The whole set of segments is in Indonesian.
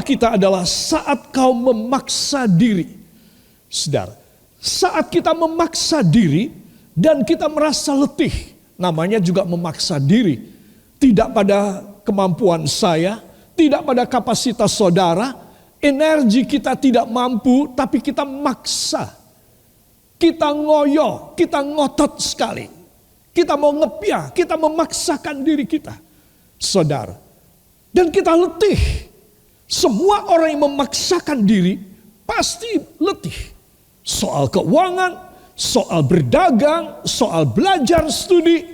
kita adalah saat kau memaksa diri. Saudara, saat kita memaksa diri dan kita merasa letih, namanya juga memaksa diri. Tidak pada kemampuan saya, tidak pada kapasitas saudara, energi kita tidak mampu, tapi kita maksa. Kita ngoyo, kita ngotot sekali. Kita mau ngepiah, kita memaksakan diri kita. Saudara, dan kita letih. Semua orang yang memaksakan diri pasti letih. Soal keuangan, soal berdagang, soal belajar studi.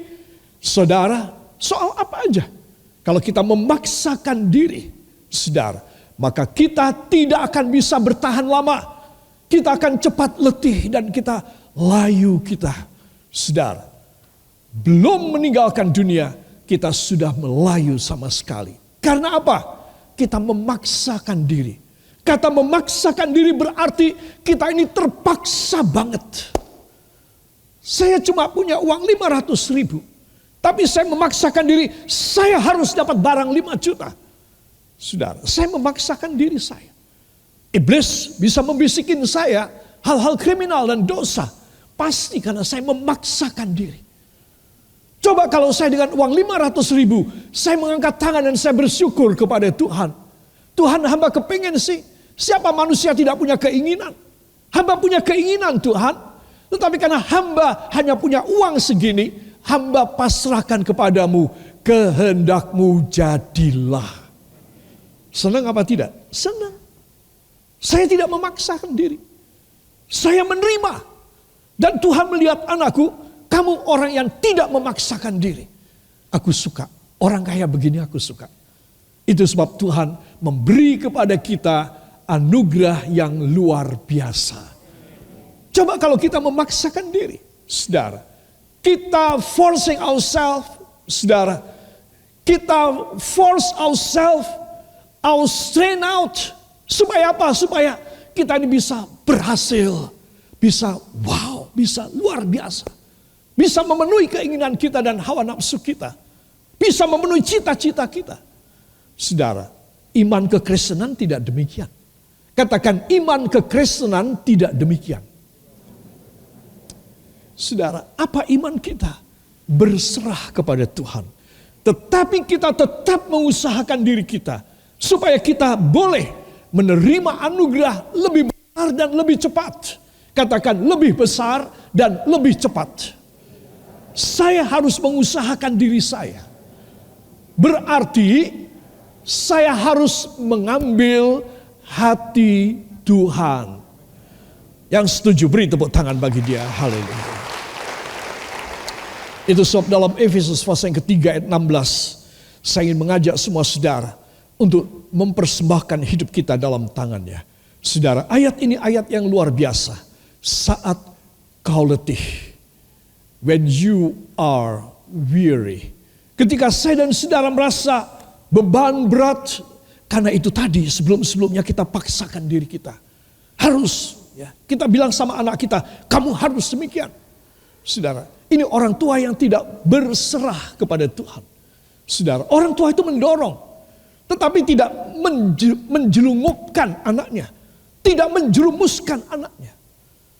Saudara, soal apa aja. Kalau kita memaksakan diri, saudara, maka kita tidak akan bisa bertahan lama. Kita akan cepat letih dan kita layu kita. Saudara, belum meninggalkan dunia, kita sudah melayu sama sekali. Karena apa? Kita memaksakan diri. Kata memaksakan diri berarti kita ini terpaksa banget. Saya cuma punya uang 500.000. Tapi saya memaksakan diri, saya harus dapat barang 5 juta. Saudara, saya memaksakan diri saya. Iblis bisa membisikin saya hal-hal kriminal dan dosa. Pasti karena saya memaksakan diri. Coba kalau saya dengan uang 500.000, saya mengangkat tangan dan saya bersyukur kepada Tuhan. Tuhan, hamba kepengen sih. Siapa manusia tidak punya keinginan? Hamba punya keinginan Tuhan. Tetapi karena hamba hanya punya uang segini, hamba pasrahkan kepadamu, kehendakmu jadilah. Senang apa tidak? Senang. Saya tidak memaksakan diri. Saya menerima. Dan Tuhan melihat anakku, kamu orang yang tidak memaksakan diri. Aku suka. Orang kaya begini aku suka. Itu sebab Tuhan memberi kepada kita anugerah yang luar biasa. Coba kalau kita memaksakan diri. Saudara, kita forcing ourselves, saudara. Kita force ourselves, our strain out. Supaya apa? Supaya kita ini bisa berhasil. Bisa wow, bisa luar biasa. Bisa memenuhi keinginan kita dan hawa nafsu kita. Bisa memenuhi cita-cita kita. Saudara, iman kekristenan tidak demikian. Katakan iman kekristenan tidak demikian. Saudara, apa iman kita? Berserah kepada Tuhan. Tetapi kita tetap mengusahakan diri kita. Supaya kita boleh menerima anugerah lebih besar dan lebih cepat. Katakan lebih besar dan lebih cepat. Saya harus mengusahakan diri saya. Berarti saya harus mengambil hati Tuhan. Yang setuju beri tepuk tangan bagi dia. Haleluya. Itu sebab dalam Efesus pasal yang ketiga ayat 16. Saya ingin mengajak semua saudara untuk mempersembahkan hidup kita dalam tangannya. Saudara, ayat ini ayat yang luar biasa. Saat kau letih. When you are weary. Ketika saya dan saudara merasa beban berat. Karena itu tadi sebelum-sebelumnya kita paksakan diri kita. Harus. Ya, kita bilang sama anak kita, kamu harus demikian. Saudara, ini orang tua yang tidak berserah kepada Tuhan. Saudara, orang tua itu mendorong. Tetapi tidak menjelungupkan anaknya. Tidak menjerumuskan anaknya.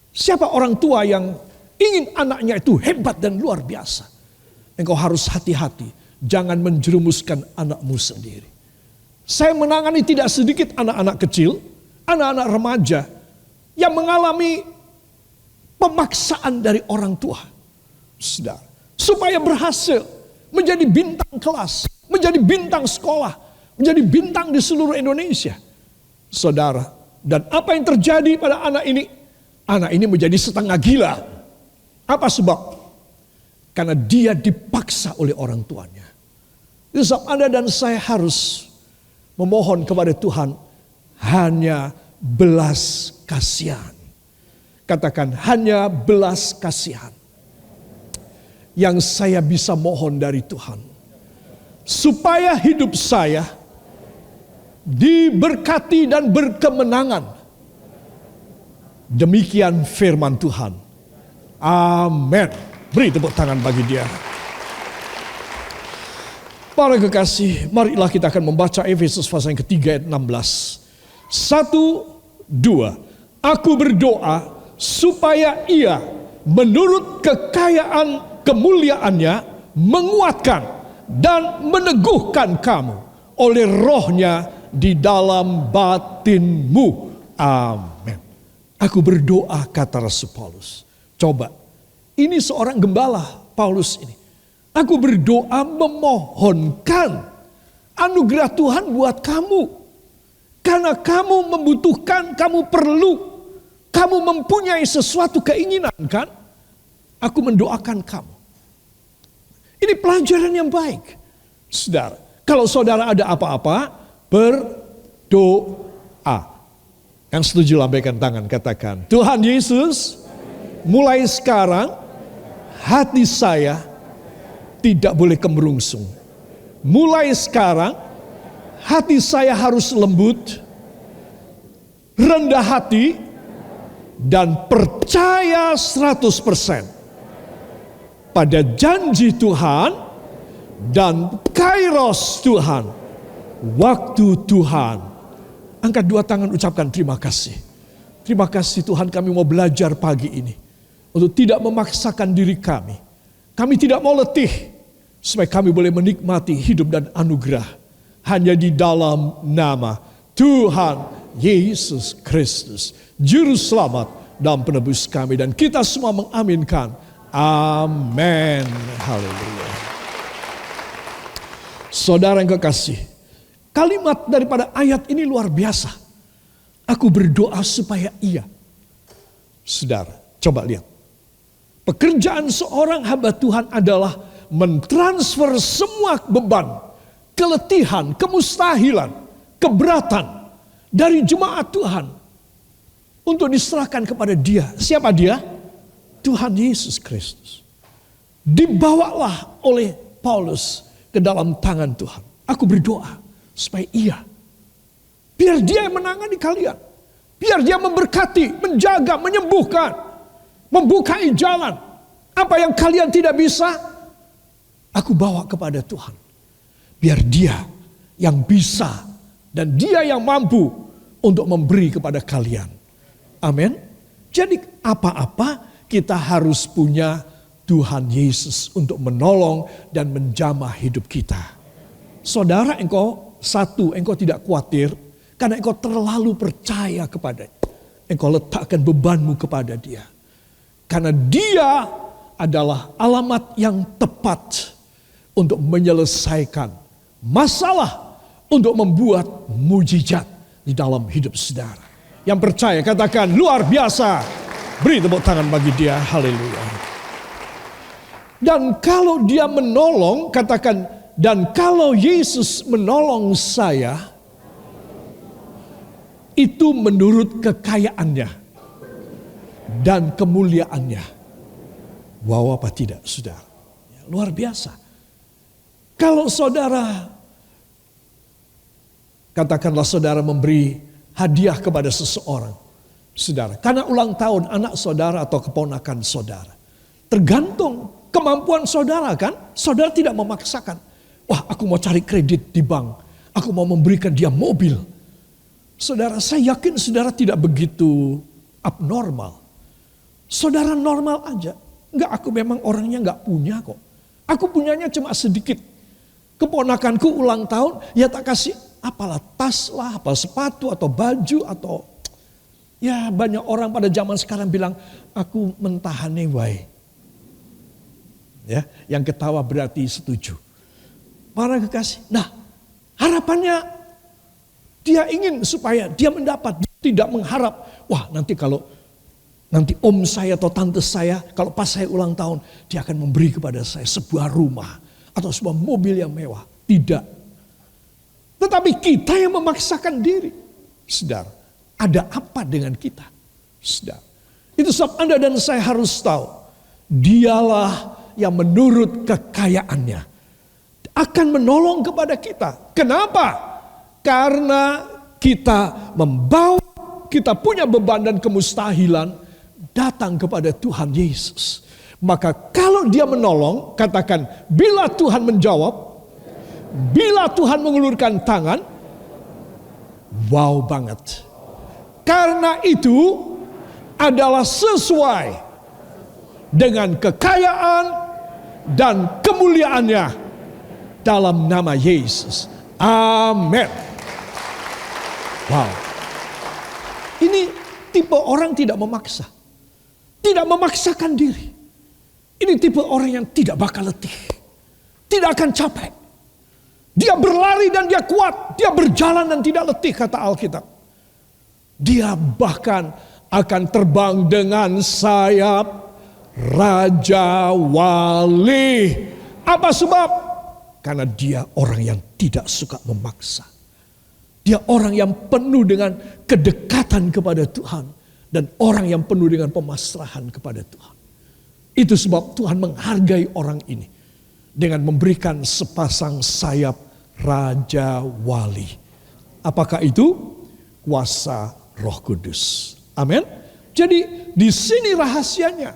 Siapa orang tua yang ingin anaknya itu hebat dan luar biasa? Engkau harus hati-hati. Jangan menjerumuskan anakmu sendiri. Saya menangani tidak sedikit anak-anak kecil. Anak-anak remaja. Yang mengalami pemaksaan dari orang tua. Saudara, supaya berhasil menjadi bintang kelas. Menjadi bintang sekolah. Menjadi bintang di seluruh Indonesia. Saudara, dan apa yang terjadi pada anak ini? Anak ini menjadi setengah gila. Apa sebab? Karena dia dipaksa oleh orang tuanya. Itu sebab Anda dan saya harus memohon kepada Tuhan hanya belas kasihan. Katakan hanya belas kasihan. Yang saya bisa mohon dari Tuhan. Supaya hidup saya diberkati dan berkemenangan. Demikian firman Tuhan. Amin. Beri tepuk tangan bagi dia. Para kekasih, marilah kita akan membaca Efesus pasal yang ketiga ayat 16. 1, 2. Aku berdoa supaya Ia menurut kekayaan kemuliaannya menguatkan dan meneguhkan kamu oleh Roh-Nya di dalam batinmu. Amin. Aku berdoa, kata Rasul Paulus. Coba, ini seorang gembala Paulus ini. Aku berdoa memohonkan anugerah Tuhan buat kamu. Karena kamu membutuhkan, kamu perlu, kamu mempunyai sesuatu keinginan kan? Aku mendoakan kamu. Ini pelajaran yang baik. Saudara, kalau saudara ada apa-apa, berdoa. Yang setuju lambaikan tangan, katakan, Tuhan Yesus, mulai sekarang hati saya tidak boleh kemerungsung. Mulai sekarang hati saya harus lembut, rendah hati, dan percaya 100% pada janji Tuhan dan kairos Tuhan, waktu Tuhan. Angkat 2 tangan, ucapkan terima kasih. Terima kasih Tuhan, kami mau belajar pagi ini untuk tidak memaksakan diri kami. Kami tidak mau letih, supaya kami boleh menikmati hidup dan anugerah hanya di dalam nama Tuhan Yesus Kristus, Juru Selamat dan Penebus kami. Dan kita semua mengaminkan. Amin. Haleluya. Saudara yang kekasih, kalimat daripada ayat ini luar biasa. Aku berdoa supaya Ia. Saudara, coba lihat. Pekerjaan seorang hamba Tuhan adalah mentransfer semua beban, keletihan, kemustahilan, keberatan dari jemaat Tuhan untuk diserahkan kepada Dia. Siapa Dia? Tuhan Yesus Kristus. Dibawalah oleh Paulus ke dalam tangan Tuhan. Aku berdoa supaya Ia, biar Dia yang menangani kalian, biar Dia memberkati, menjaga, menyembuhkan, membukai jalan. Apa yang kalian tidak bisa, aku bawa kepada Tuhan. Biar Dia yang bisa dan Dia yang mampu untuk memberi kepada kalian. Amin. Jadi apa-apa kita harus punya Tuhan Yesus untuk menolong dan menjamah hidup kita. Saudara, engkau tidak khawatir karena engkau terlalu percaya kepadanya. Engkau letakkan bebanmu kepada Dia. Karena Dia adalah alamat yang tepat untuk menyelesaikan masalah, untuk membuat mujizat di dalam hidup saudara. Yang percaya katakan luar biasa. Beri tepuk tangan bagi Dia. Haleluya. Dan kalau Dia menolong, katakan, dan kalau Yesus menolong saya, itu menurut kekayaannya dan kemuliaannya. Wow, apa tidak, saudara? Luar biasa. Kalau saudara, katakanlah saudara memberi hadiah kepada seseorang, saudara, karena ulang tahun anak saudara atau keponakan saudara, tergantung kemampuan saudara kan, saudara tidak memaksakan, wah aku mau cari kredit di bank, aku mau memberikan dia mobil. Saudara, saya yakin saudara tidak begitu abnormal, saudara normal aja, enggak aku memang orangnya enggak punya kok, aku punyanya cuma sedikit. Keponakanku ulang tahun, ya tak kasih apalah tas lah, apa sepatu atau baju atau ya banyak orang pada zaman sekarang bilang aku mentahane wae. Ya, yang ketawa berarti setuju. Para kekasih. Nah, harapannya dia ingin supaya dia mendapat, dia tidak mengharap, wah nanti kalau nanti om saya atau tante saya kalau pas saya ulang tahun dia akan memberi kepada saya sebuah rumah atau sebuah mobil yang mewah. Tidak. Tetapi kita yang memaksakan diri. Saudara, ada apa dengan kita? Saudara, itu sebab Anda dan saya harus tahu, Dialah yang menurut kekayaannya akan menolong kepada kita. Kenapa? Karena kita membawa, kita punya beban dan kemustahilan datang kepada Tuhan Yesus. Maka kalau Dia menolong, katakan, bila Tuhan menjawab, bila Tuhan mengulurkan tangan, wow banget. Karena itu adalah sesuai dengan kekayaan dan kemuliaannya dalam nama Yesus. Amin. Wow. Ini tipe orang tidak memaksa. Tidak memaksakan diri. Ini tipe orang yang tidak bakal letih. Tidak akan capek. Dia berlari dan dia kuat. Dia berjalan dan tidak letih, kata Alkitab. Dia bahkan akan terbang dengan sayap Raja Wali. Apa sebab? Karena dia orang yang tidak suka memaksa. Dia orang yang penuh dengan kedekatan kepada Tuhan. Dan orang yang penuh dengan pemasrahan kepada Tuhan. Itu sebab Tuhan menghargai orang ini. Dengan memberikan sepasang sayap Raja Wali. Apakah itu? Kuasa Roh Kudus. Amin. Jadi di sini rahasianya.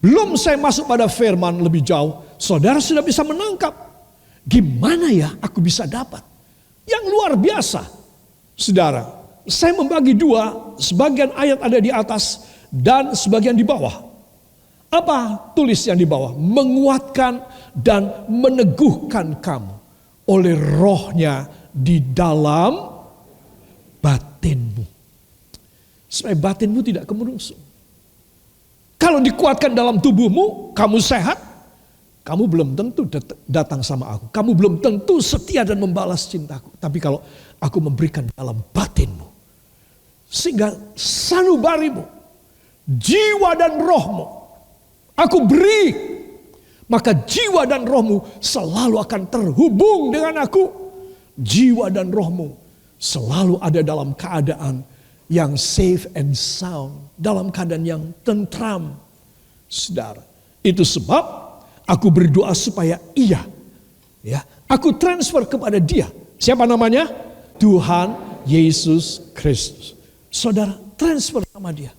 Belum saya masuk pada firman lebih jauh, saudara sudah bisa menangkap. Gimana ya aku bisa dapat? Yang luar biasa. Saudara, saya membagi dua, sebagian ayat ada di atas dan sebagian di bawah. Apa tulis yang di bawah? Menguatkan dan meneguhkan kamu oleh rohnya di dalam batinmu. Supaya batinmu tidak kemerungsung. Kalau dikuatkan dalam tubuhmu, kamu sehat, kamu belum tentu datang sama aku. Kamu belum tentu setia dan membalas cintaku. Tapi kalau aku memberikan dalam batinmu, sehingga sanubarimu, jiwa dan rohmu, aku beri, maka jiwa dan rohmu selalu akan terhubung dengan aku. Jiwa dan rohmu selalu ada dalam keadaan yang safe and sound, dalam keadaan yang tentram. Saudara, itu sebab aku berdoa supaya aku transfer kepada dia. Siapa namanya? Tuhan Yesus Kristus. Saudara, transfer sama dia.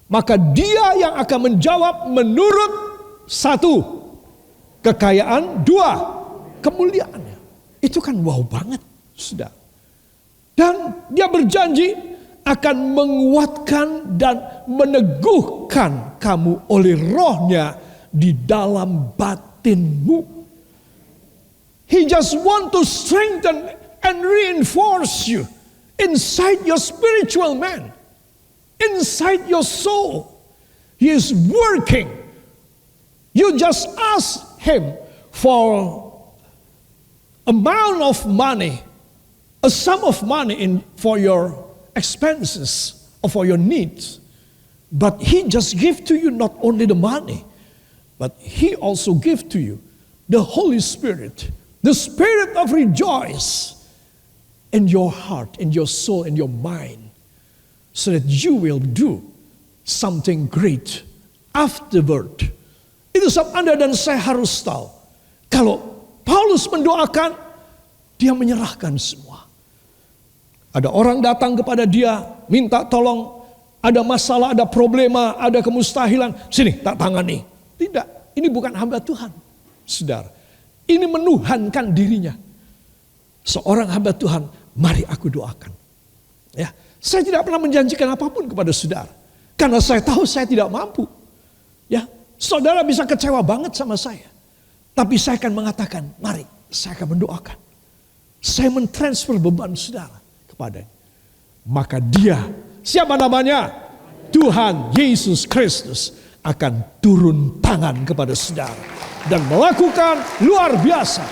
Maka dia yang akan menjawab menurut satu, kekayaan, dua, kemuliaannya. Itu kan wow banget, saudara. Dan dia berjanji akan menguatkan dan meneguhkan kamu oleh rohnya di dalam batinmu. He just want to strengthen and reinforce you inside your spiritual man, inside your soul. He is working. You just ask him for amount of money, a sum of money for your expenses or for your needs. But he just give to you not only the money, but he also give to you the Holy Spirit, the spirit of rejoice in your heart, in your soul, in your mind, so that you will do something great afterward. Itu sebab Anda dan saya harus tahu, kalau Paulus mendoakan, dia menyerahkan semua. Ada orang datang kepada dia, minta tolong, ada masalah, ada problema, ada kemustahilan, sini tak tangani. Tidak, ini bukan hamba Tuhan. Saudara, ini menuhankan dirinya. Seorang hamba Tuhan, mari aku doakan. Ya, saya tidak pernah menjanjikan apapun kepada saudara. Karena saya tahu saya tidak mampu. Ya, saudara bisa kecewa banget sama saya. Tapi saya akan mengatakan, mari saya akan mendoakan. Saya mentransfer beban saudara kepadanya. Maka dia, siapa namanya? Tuhan Yesus Kristus akan turun tangan kepada saudara dan melakukan luar biasa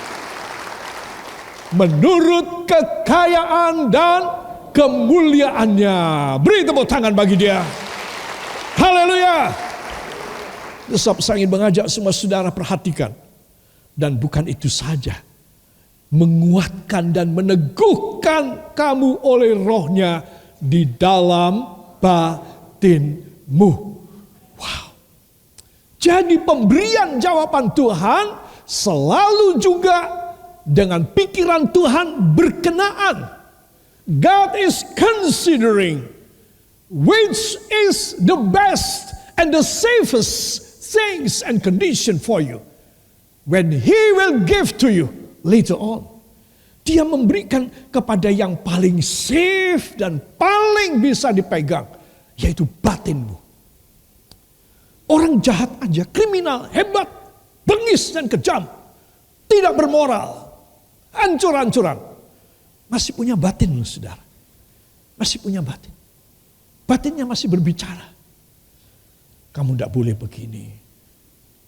menurut kekayaan dan kemuliaannya. Beri tepuk tangan bagi dia. Haleluya. Sebab saya ingin mengajak semua saudara perhatikan. Dan bukan itu saja, menguatkan dan meneguhkan kamu oleh rohnya di dalam batinmu. Wow. Jadi pemberian jawaban Tuhan selalu juga dengan pikiran Tuhan berkenaan. God is considering which is the best and the safest things and condition for you when He will give to you later on. dia memberikan kepada yang paling safe dan paling bisa dipegang, yaitu batinmu. Orang jahat aja, kriminal, hebat, bengis dan kejam, tidak bermoral, hancur-hancuran, masih punya batin loh saudara. Masih punya batin. Batinnya masih berbicara. Kamu tidak boleh begini.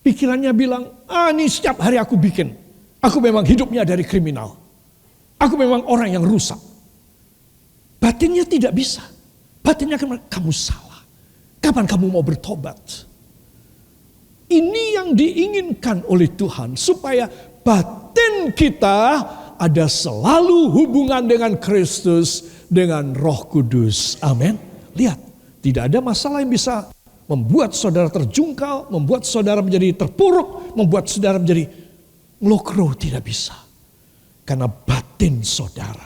Pikirannya bilang, ini setiap hari aku bikin. Aku memang hidupnya dari kriminal. Aku memang orang yang rusak. Batinnya tidak bisa. Batinnya kamu salah. Kapan kamu mau bertobat? Ini yang diinginkan oleh Tuhan. Supaya batin kita ada selalu hubungan dengan Kristus, dengan Roh Kudus. Amin. Lihat, tidak ada masalah yang bisa membuat saudara terjungkal, membuat saudara menjadi terpuruk, membuat saudara menjadi melokro. Tidak bisa. Karena batin saudara,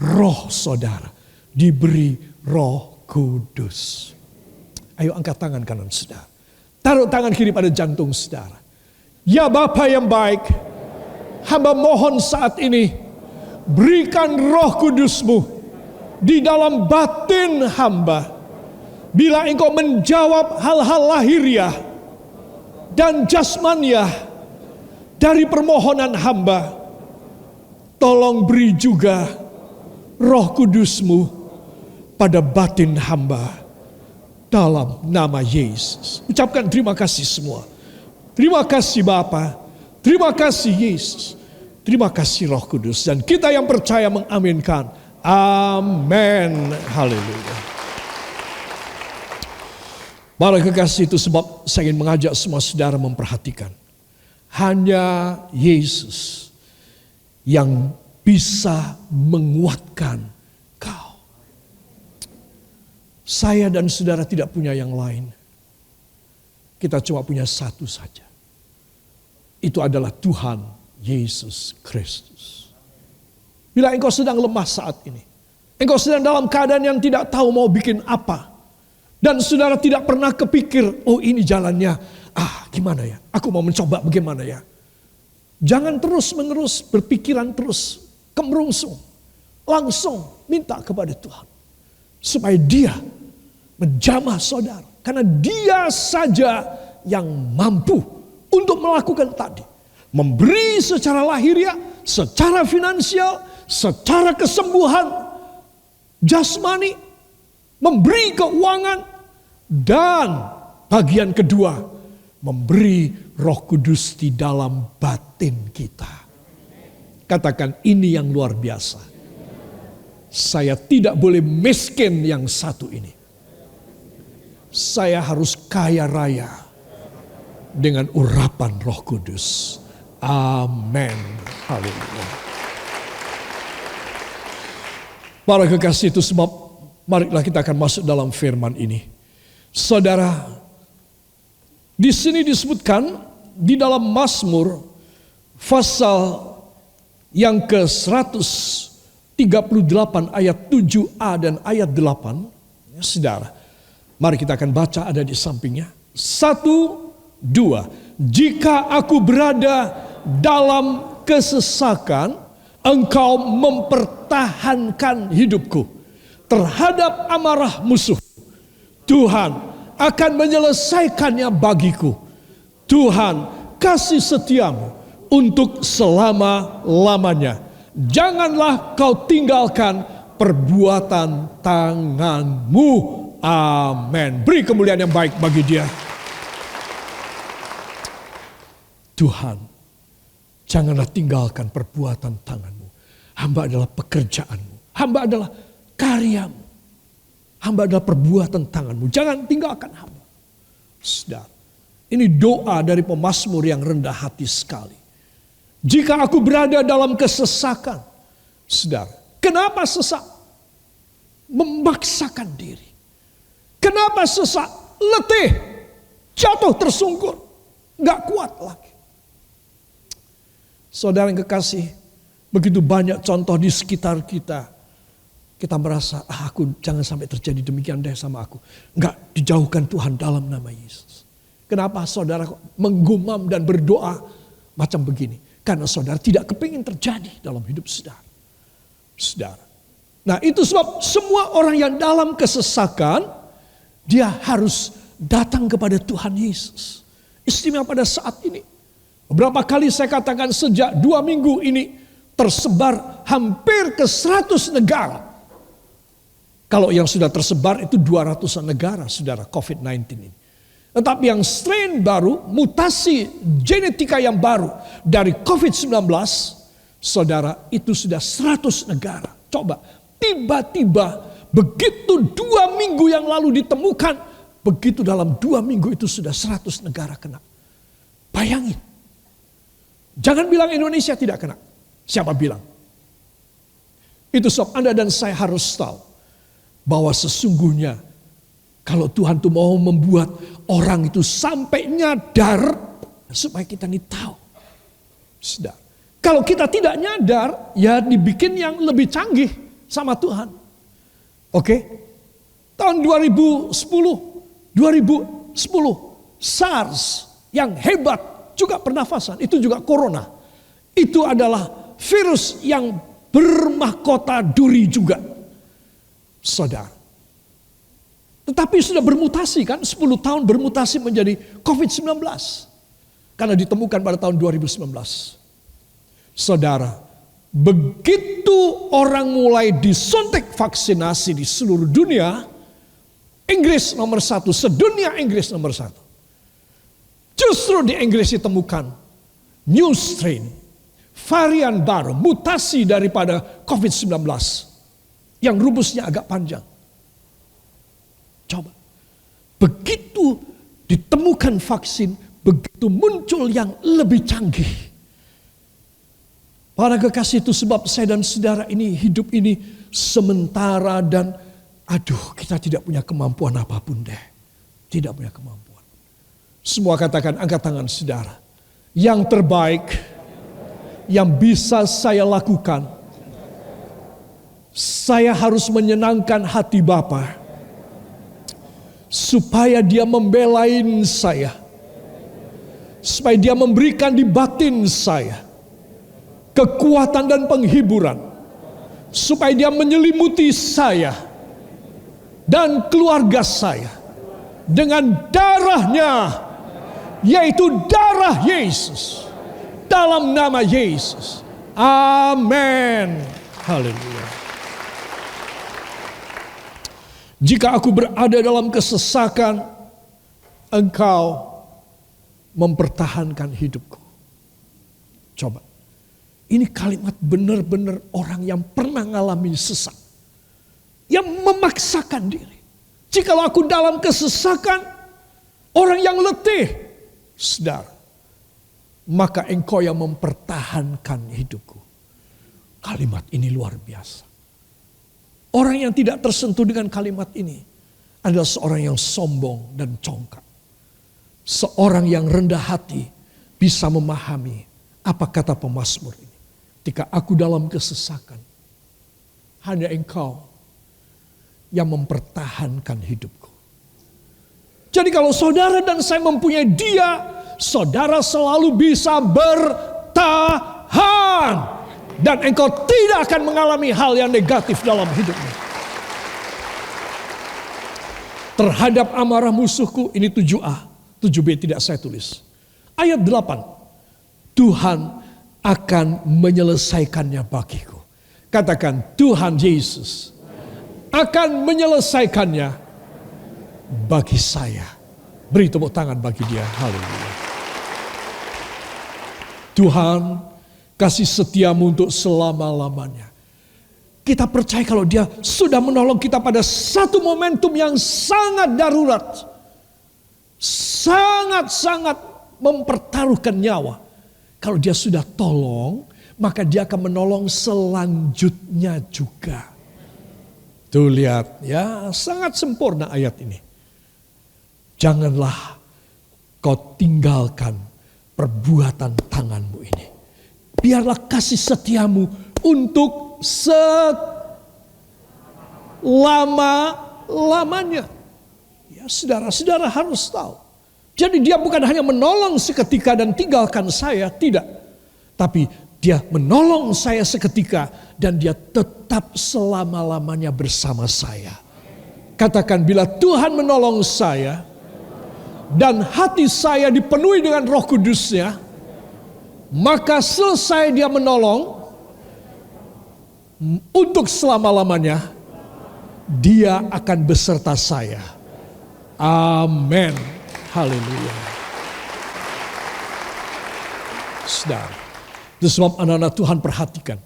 roh saudara diberi Roh Kudus. Ayo angkat tangan kanan saudara. Taruh tangan kiri pada jantung saudara. Ya Bapa yang baik, hamba mohon saat ini, berikan Roh Kudus-Mu di dalam batin hamba. Bila Engkau menjawab hal-hal lahiriah dan jasmaniah dari permohonan hamba, tolong beri juga Roh Kudus-Mu pada batin hamba. Dalam nama Yesus. Ucapkan terima kasih semua. Terima kasih Bapa. Terima kasih Yesus. Terima kasih Roh Kudus. Dan kita yang percaya mengaminkan. Amin. Haleluya. Para kekasih, itu sebab saya ingin mengajak semua saudara memperhatikan. Hanya Yesus yang bisa menguatkan kau. Saya dan saudara tidak punya yang lain. Kita cuma punya satu saja. Itu adalah Tuhan Yesus Kristus. Bila engkau sedang lemah saat ini, engkau sedang dalam keadaan yang tidak tahu mau bikin apa, dan saudara tidak pernah kepikir, oh ini jalannya, gimana ya, aku mau mencoba bagaimana ya. Jangan terus-menerus berpikiran terus kemerungsung. Langsung minta kepada Tuhan. Supaya dia menjamah saudara. Karena dia saja yang mampu untuk melakukan tadi. Memberi secara lahiriah, secara finansial, secara kesembuhan, jasmani, memberi keuangan, dan bagian kedua, memberi Roh Kudus di dalam batin kita. Katakan, ini yang luar biasa. Saya tidak boleh miskin yang satu ini. Saya harus kaya raya dengan urapan Roh Kudus. Amin. Haleluya. Para kekasih, itu sebab marilah kita akan masuk dalam firman ini. Saudara, di sini disebutkan di dalam Mazmur pasal yang ke-138 ayat 7a dan ayat 8. Ya, saudara, mari kita akan baca, ada di sampingnya. 1, 2. Jika aku berada dalam kesesakan, Engkau mempertahankan hidupku terhadap amarah musuh. Tuhan akan menyelesaikannya bagiku. Tuhan, kasih setiamu untuk selama-lamanya. Janganlah kau tinggalkan perbuatan tanganmu. Amin. Beri kemuliaan yang baik bagi dia. Tuhan, janganlah tinggalkan perbuatan tanganmu. Hamba adalah pekerjaanmu. Hamba adalah karyamu. Hamba adalah perbuatan tanganmu. Jangan tinggalkan hamba. Saudara, ini doa dari pemazmur yang rendah hati sekali. Jika aku berada dalam kesesakan. Saudara, kenapa sesak? Memaksakan diri. Kenapa sesak? Letih. Jatuh tersungkur. Gak kuat lagi. Saudara yang kekasih, begitu banyak contoh di sekitar kita. Kita merasa, aku jangan sampai terjadi demikian deh sama aku. Enggak, dijauhkan Tuhan dalam nama Yesus. Kenapa saudara menggumam dan berdoa macam begini? Karena saudara tidak kepingin terjadi dalam hidup saudara. Saudara. Nah, itu sebab semua orang yang dalam kesesakan, dia harus datang kepada Tuhan Yesus. Istimewa pada saat ini. Beberapa kali saya katakan sejak 2 minggu ini tersebar hampir ke 100 negara. Kalau yang sudah tersebar itu 200-an negara, saudara, COVID-19 ini. Tetapi yang strain baru, mutasi genetika yang baru dari COVID-19, saudara, itu sudah 100 negara. Coba, tiba-tiba begitu 2 minggu yang lalu ditemukan, begitu dalam 2 minggu itu sudah 100 negara kena. Bayangin. Jangan bilang Indonesia tidak kena. Siapa bilang? Itu sebab Anda dan saya harus tahu bahwa sesungguhnya kalau Tuhan tuh mau membuat orang itu sampai nyadar, supaya kita ini tahu. Sudah. Kalau kita tidak nyadar, ya dibikin yang lebih canggih sama Tuhan. Oke? Tahun 2010, SARS yang hebat juga pernafasan, itu juga corona. Itu adalah virus yang bermahkota duri juga. Saudara. Tetapi sudah bermutasi kan, 10 tahun bermutasi menjadi COVID-19. Karena ditemukan pada tahun 2019. Saudara, begitu orang mulai disuntik vaksinasi di seluruh dunia, Inggris nomor 1, sedunia Inggris nomor 1. Justru di Inggris ditemukan new strain, varian baru, mutasi daripada COVID-19 yang rumusnya agak panjang. Coba, begitu ditemukan vaksin, begitu muncul yang lebih canggih. Para kekasih, itu sebab saya dan saudara ini hidup ini sementara dan kita tidak punya kemampuan apapun deh. Tidak punya kemampuan. Semua katakan, angkat tangan saudara. Yang terbaik yang bisa saya lakukan, saya harus menyenangkan hati Bapa. Supaya dia membelain saya. Supaya dia memberikan di batin saya kekuatan dan penghiburan. Supaya dia menyelimuti saya dan keluarga saya dengan darahnya, yaitu darah Yesus. Dalam nama Yesus. Amin. Haleluya. Jika aku berada dalam kesesakan, engkau mempertahankan hidupku. Coba. Ini kalimat benar-benar orang yang pernah mengalami sesat. Yang memaksakan diri. Jikalau aku dalam kesesakan, orang yang letih, saudara, maka engkau yang mempertahankan hidupku. Kalimat ini luar biasa. Orang yang tidak tersentuh dengan kalimat ini adalah seorang yang sombong dan congkak. Seorang yang rendah hati bisa memahami apa kata pemazmur ini. Ketika aku dalam kesesakan, hanya engkau yang mempertahankan hidupku. Jadi kalau saudara dan saya mempunyai dia, saudara selalu bisa bertahan. Dan engkau tidak akan mengalami hal yang negatif dalam hidupmu. Terhadap amarah musuhku, ini 7a, 7b tidak saya tulis. Ayat 8, Tuhan akan menyelesaikannya bagiku. Katakan, Tuhan Yesus akan menyelesaikannya bagi saya. Beri tepuk tangan bagi dia. Haleluya. Tuhan kasih setiamu untuk selama-lamanya. Kita percaya kalau dia sudah menolong kita pada satu momentum yang sangat darurat. Sangat-sangat mempertaruhkan nyawa. Kalau dia sudah tolong, maka dia akan menolong selanjutnya juga. Tuh lihat ya, sangat sempurna ayat ini. Janganlah kau tinggalkan perbuatan tanganmu ini. Biarlah kasih setiamu untuk selama-lamanya. Ya, saudara-saudara harus tahu. Jadi dia bukan hanya menolong seketika dan tinggalkan saya, tidak. Tapi Dia menolong saya seketika dan dia tetap selama-lamanya bersama saya. Katakan, bila Tuhan menolong saya dan hati saya dipenuhi dengan Roh Kudus-Nya, maka selesai dia menolong, untuk selama-lamanya dia akan beserta saya. Amin. Haleluya. Saudara, itu sebab anak-anak Tuhan perhatikan,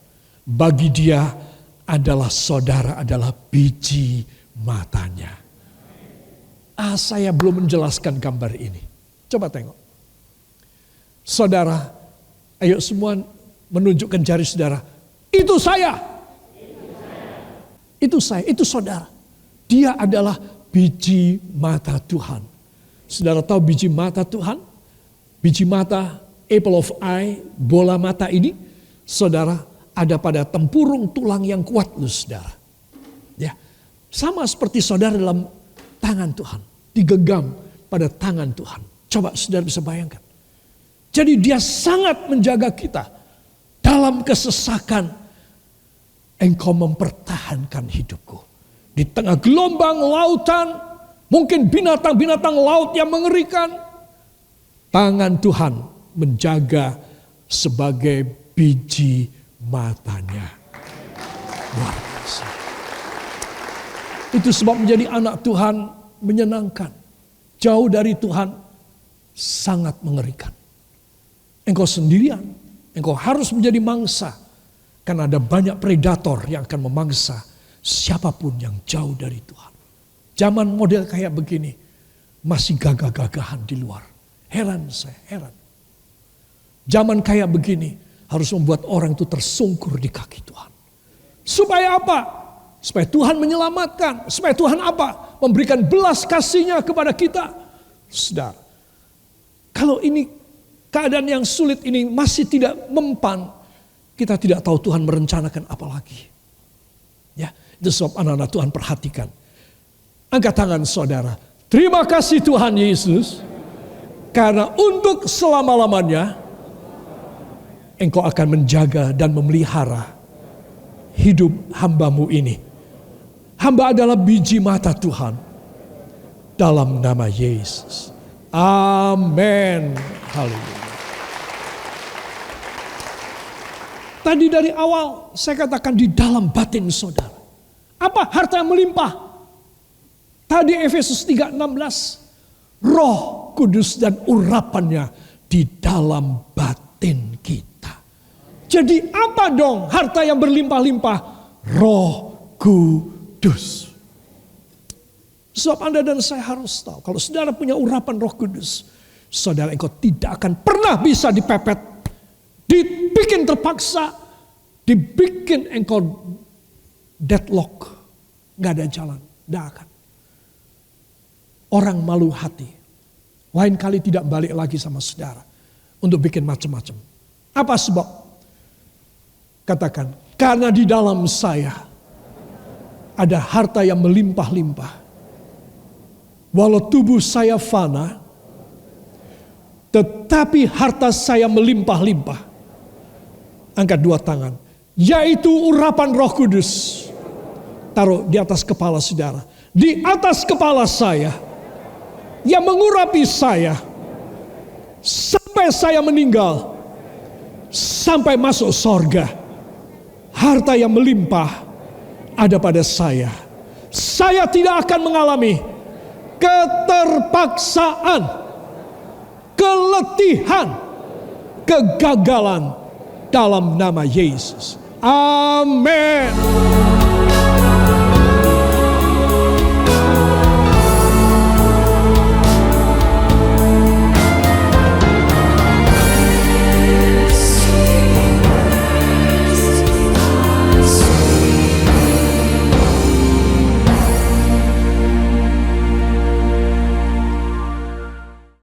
bagi dia adalah saudara, adalah biji matanya. Saya belum menjelaskan gambar ini. Coba tengok. Saudara, ayo semua menunjukkan jari saudara. Itu saya. Itu saya, itu saudara. Dia adalah biji mata Tuhan. Saudara tahu biji mata Tuhan? Biji mata, apple of eye, bola mata ini, saudara, ada pada tempurung tulang yang kuat loh saudara. Ya, sama seperti saudara dalam tangan Tuhan. Digenggam pada tangan Tuhan. Coba saudara bisa bayangkan. Jadi dia sangat menjaga kita. Dalam kesesakan, Engkau mempertahankan hidupku. Di tengah gelombang lautan, mungkin binatang-binatang laut yang mengerikan, tangan Tuhan menjaga sebagai biji matanya. Luar biasa. Itu sebab menjadi anak Tuhan menyenangkan. Jauh dari Tuhan sangat mengerikan. Engkau sendirian, engkau harus menjadi mangsa. Karena ada banyak predator yang akan memangsa siapapun yang jauh dari Tuhan. Zaman model kayak begini masih gagah-gagahan di luar. Heran saya, heran. Zaman kayak begini harus membuat orang itu tersungkur di kaki Tuhan. Supaya apa? Supaya Tuhan menyelamatkan. Supaya Tuhan apa? Memberikan belas kasih-Nya kepada kita. Saudara, kalau ini keadaan yang sulit ini masih tidak mempan, kita tidak tahu Tuhan merencanakan apa lagi. Ya, itu sebab anak-anak Tuhan perhatikan. Angkat tangan saudara. Terima kasih Tuhan Yesus. Karena untuk selama-lamanya Engkau akan menjaga dan memelihara hidup hamba-Mu ini. Hamba adalah biji mata Tuhan. Dalam nama Yesus. Amin. Haleluya. Tadi dari awal saya katakan di dalam batin saudara. Apa harta yang melimpah? Tadi Efesus 3:16. Roh Kudus dan urapannya di dalam batin kita. Jadi apa dong harta yang berlimpah-limpah? Roh Kudus. Sebab Anda dan saya harus tahu. Kalau saudara punya urapan Roh Kudus, saudara engkau tidak akan pernah bisa dipepet. Dibikin terpaksa, dibikin engkau deadlock, gak ada jalan, gak akan. Orang malu hati, lain kali tidak balik lagi sama saudara untuk bikin macam-macam. Apa sebab? Katakan, karena di dalam saya ada harta yang melimpah-limpah. Walau tubuh saya fana, tetapi harta saya melimpah-limpah. Angkat dua tangan. Yaitu urapan Roh Kudus. Taruh di atas kepala saudara. Di atas kepala saya. Yang mengurapi saya. Sampai saya meninggal. Sampai masuk sorga. Harta yang melimpah ada pada saya. Saya tidak akan mengalami keterpaksaan, keletihan, kegagalan dalam nama Yesus. Amin.